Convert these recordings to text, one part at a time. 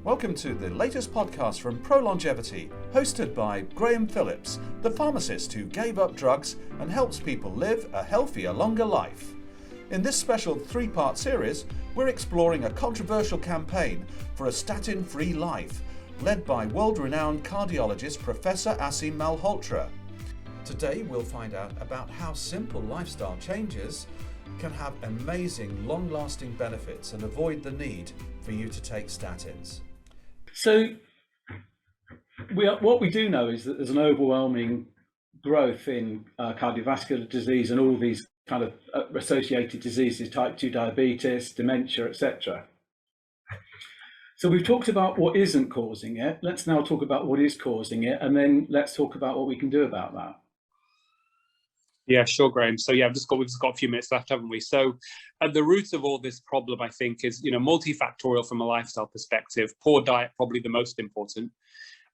Welcome to the latest podcast from Pro-Longevity, hosted by Graham Phillips, the pharmacist who gave up drugs and helps people live a healthier, longer life. In this special three-part series, we're exploring a controversial campaign for a statin-free life, led by world-renowned cardiologist Professor Aseem Malhotra. Today we'll find out about how simple lifestyle changes can have amazing, long-lasting benefits and avoid the need for you to take statins. So what we do know is that there's an overwhelming growth in cardiovascular disease and all these kind of associated diseases, type 2 diabetes, dementia, etc. So we've talked about what isn't causing it. Let's now talk about what is causing it, and then let's talk about what we can do about that. Yeah, sure, Graham. So yeah, we've just got a few minutes left, haven't we? So at the root of all this problem, I think, is, multifactorial from a lifestyle perspective. Poor diet, probably the most important,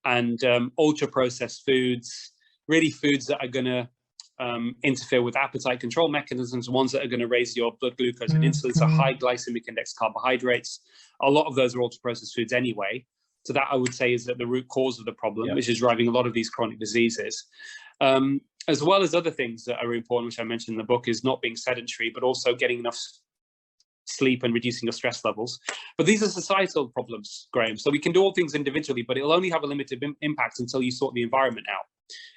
and ultra-processed foods, really foods that are going to interfere with appetite control mechanisms, ones that are going to raise your blood glucose and insulin, so high glycemic index carbohydrates. A lot of those are ultra-processed foods anyway. So that, I would say, is at the root cause of the problem, which is driving a lot of these chronic diseases. As well as other things that are important, which I mentioned in the book, is not being sedentary, but also getting enough sleep and reducing your stress levels. But these are societal problems, Graham. So we can do all things individually, but it'll only have a limited impact until you sort the environment out.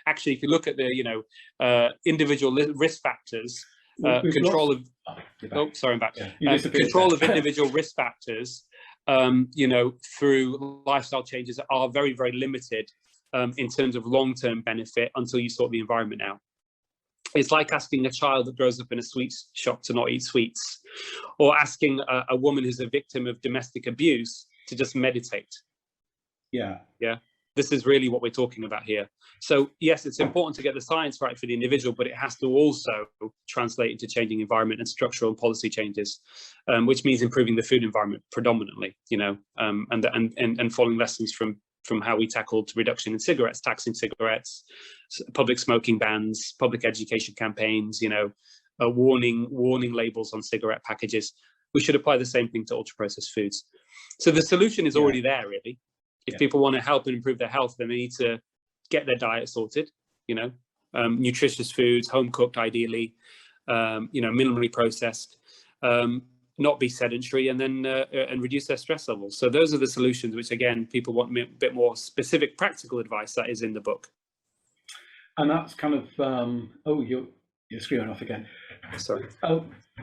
Actually, if you look at the individual risk factors, control of individual risk factors, through lifestyle changes are very, very limited. In terms of long-term benefit until you sort the environment out. It's like asking a child that grows up in a sweets shop to not eat sweets, or asking a woman who's a victim of domestic abuse to just meditate. Yeah. This is really what we're talking about here. So yes, it's important to get the science right for the individual, but it has to also translate into changing environment and structural and policy changes, which means improving the food environment predominantly, and following lessons from how we tackled reduction in cigarettes, taxing cigarettes, public smoking bans, public education campaigns, warning labels on cigarette packages. We should apply the same thing to ultra-processed foods. So the solution is already there, really. If people want to help and improve their health, then they need to get their diet sorted, nutritious foods, home-cooked ideally, minimally processed, not be sedentary, and then and reduce their stress levels. So those are the solutions, which again, people want a bit more specific practical advice that is in the book. And that's kind of you're screwing off again. Sorry.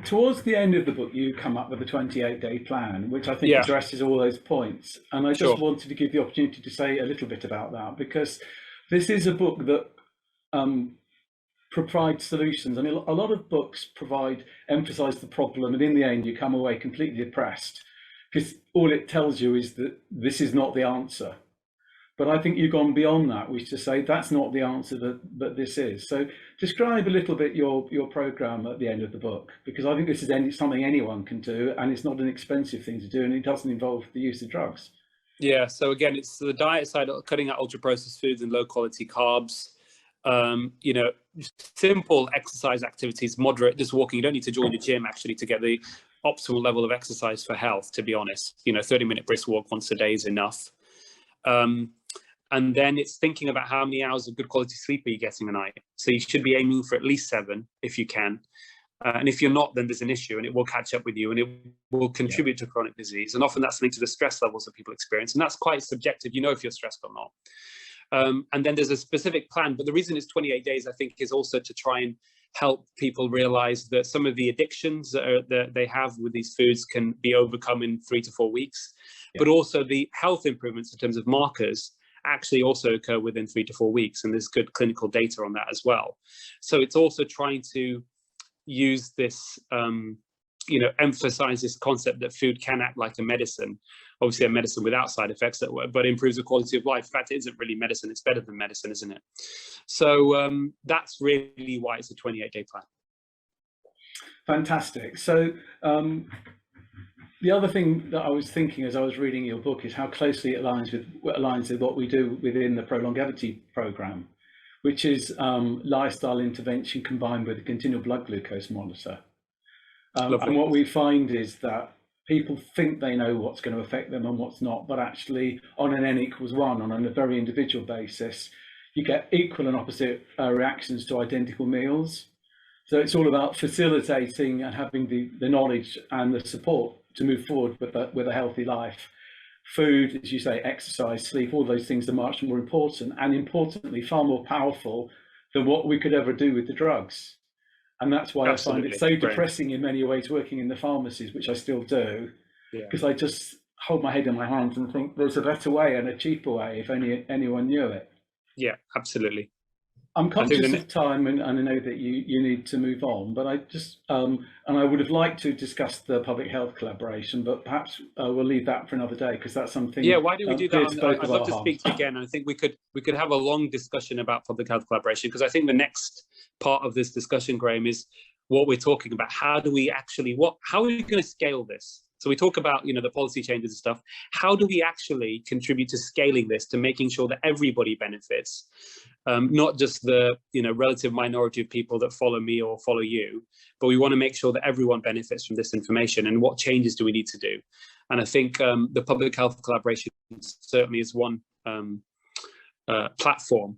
Towards the end of the book, you come up with a 28-day plan, which I think addresses all those points. And I just wanted to give the opportunity to say a little bit about that, because this is a book that provide solutions. I mean, a lot of books emphasize the problem, and in the end you come away completely depressed because all it tells you is that this is not the answer. But I think you've gone beyond that, which is to say that's not the answer that this is. So describe a little bit your program at the end of the book, because I think this is something anyone can do, and it's not an expensive thing to do, and it doesn't involve the use of drugs. Yeah, so again, it's the diet side, cutting out ultra-processed foods and low-quality carbs. Simple exercise activities, moderate, just walking. You don't need to join the gym actually to get the optimal level of exercise for health, to be honest. 30-minute brisk walk once a day is enough. And then it's thinking about how many hours of good quality sleep are you getting a night. So you should be aiming for at least 7 if you can. And if you're not, then there's an issue, and it will catch up with you, and it will contribute to chronic disease. And often that's linked to the stress levels that people experience. And that's quite subjective. If you're stressed or not. And then there's a specific plan, but the reason it's 28 days, I think, is also to try and help people realize that some of the addictions that they have with these foods can be overcome in 3 to 4 weeks, but also the health improvements in terms of markers actually also occur within 3 to 4 weeks, and there's good clinical data on that as well. So it's also trying to use this, emphasize this concept that food can act like a medicine. Obviously a medicine without side effects, but improves the quality of life. In fact, it isn't really medicine, it's better than medicine, isn't it? So that's really why it's a 28-day plan. Fantastic. So the other thing that I was thinking as I was reading your book is how closely it aligns with what we do within the Pro-Longevity program, which is lifestyle intervention combined with a continual blood glucose monitor. And what we find is that people think they know what's going to affect them and what's not, but actually on an n=1, on a very individual basis, you get equal and opposite reactions to identical meals. So it's all about facilitating and having the knowledge and the support to move forward with a healthy life. Food, as you say, exercise, sleep, all those things are much more important, and importantly, far more powerful than what we could ever do with the drugs. And that's why Absolutely. I find it so depressing in many ways working in the pharmacies, which I still do, because I just hold my head in my hands and think there's a better way and a cheaper way if anyone knew it. Yeah, absolutely. I'm conscious of time, and I know that you need to move on, but I just and I would have liked to discuss the public health collaboration, but perhaps we'll leave that for another day, because that's something. Yeah, why don't we do that? I'd love to harms. speak to you again. I think we could have a long discussion about public health collaboration, because I think the next part of this discussion, Graham, is what we're talking about. How are we going to scale this? So we talk about, the policy changes and stuff. How do we actually contribute to scaling this, to making sure that everybody benefits, not just the relative minority of people that follow me or follow you, but we want to make sure that everyone benefits from this information. And what changes do we need to do? And I think the public health collaboration certainly is one platform,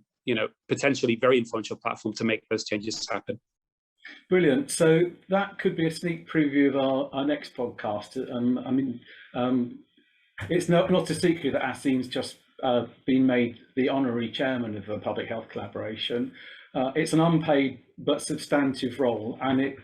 potentially very influential platform to make those changes happen. Brilliant. So that could be a sneak preview of our next podcast. It's not a secret that Aseem's just been made the honorary chairman of the Public Health Collaboration. It's an unpaid but substantive role, and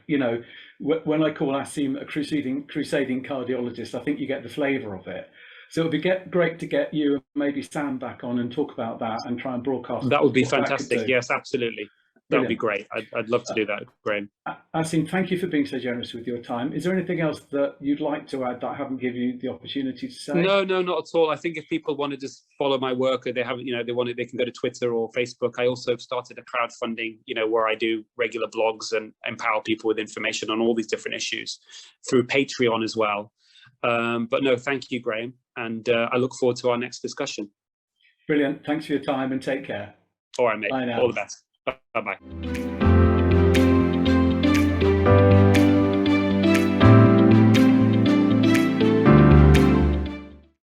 when I call Aseem a crusading cardiologist, I think you get the flavour of it. So it would be great to get you and maybe Sam back on and talk about that and try and broadcast. That would be fantastic. Yes, absolutely. That would be great. I'd love to do that, Graham. Aseem, thank you for being so generous with your time. Is there anything else that you'd like to add that I haven't given you the opportunity to say? No, not at all. I think if people want to just follow my work, or they haven't, they can go to Twitter or Facebook. I also started a crowdfunding, where I do regular blogs and empower people with information on all these different issues through Patreon as well. But no, thank you, Graham. And I look forward to our next discussion. Brilliant. Thanks for your time and take care. All right, mate. Bye now. All the best. Bye-bye.